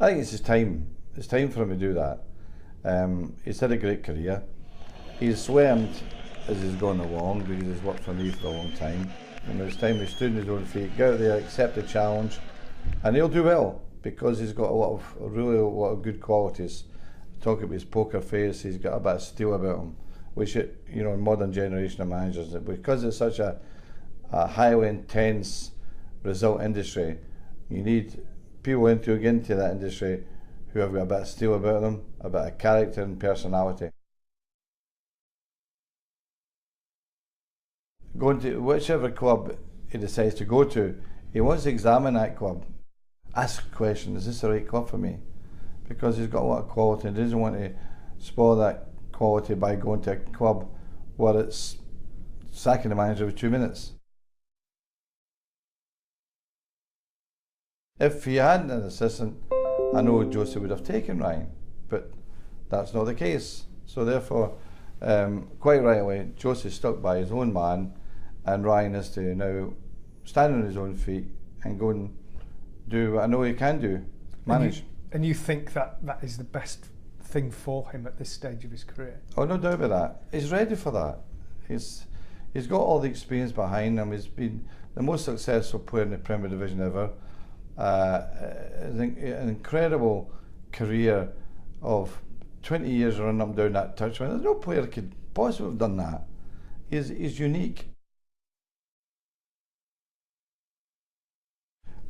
I think it's his time. It's time for him to do that. He's had a great career. He's learned as he's gone along because he's worked for me for a long time. And it's time he stood on his own feet, get out there, accept the challenge, and he'll do well because he's got a lot of good qualities. Talk about his poker face, he's got a bit of steel about him, which in modern generation of managers, because it's such a highly intense result industry, you need people to get into that industry who have got a bit of steel about them, a bit of character and personality. Going to whichever club he decides to go to, he wants to examine that club. Ask the question, is this the right club for me? Because he's got a lot of quality and doesn't want to spoil that quality by going to a club where it's sacking the manager every 2 minutes. If he hadn't an assistant, I know Josie would have taken Ryan, but that's not the case. So therefore, quite rightly, Josie stuck by his own man, and Ryan is to now stand on his own feet and go and do what I know he can do, manage. And you think that is the best thing for him at this stage of his career? Oh, no doubt about that. He's ready for that. He's got all the experience behind him. He's been the most successful player in the Premier Division ever. An incredible career of 20 years running up and down that touchline. There's no player could possibly have done that. He's unique.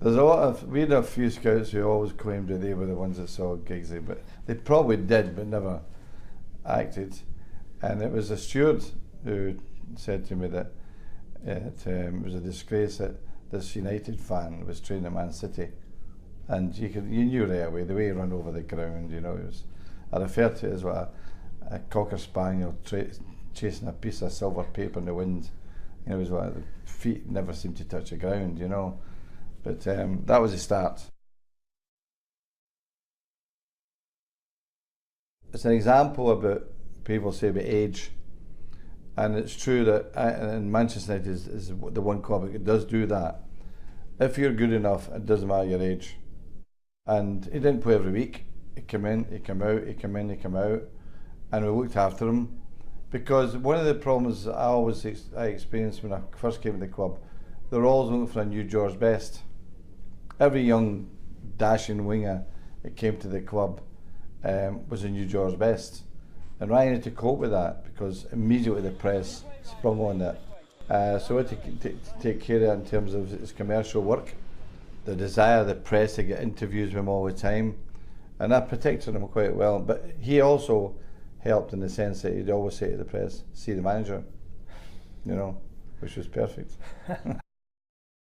There's we had a few scouts who always claimed that they were the ones that saw Giggsy, but they probably did, but never acted. And it was a steward who said to me that it was a disgrace that this United fan was training at Man City, and you knew right away the way he ran over the ground. It was, I refer to it as what a cocker spaniel chasing a piece of silver paper in the wind. It was what the feet never seemed to touch the ground. But that was the start. It's an example about people say about age, and it's true that and Manchester United is the one club that does do that. If you're good enough, it doesn't matter your age. And he didn't play every week. He came in, he came out, he came in, he came out, and we looked after him. Because one of the problems I experienced when I first came to the club, they were always looking for a new George Best. Every young dashing winger that came to the club was a new George Best. And Ryan had to cope with that because immediately the press sprung on that. So we had to take care of that in terms of his commercial work, the desire of the press to get interviews with him all the time. And that protected him quite well. But he also helped in the sense that he'd always say to the press, see the manager, which was perfect.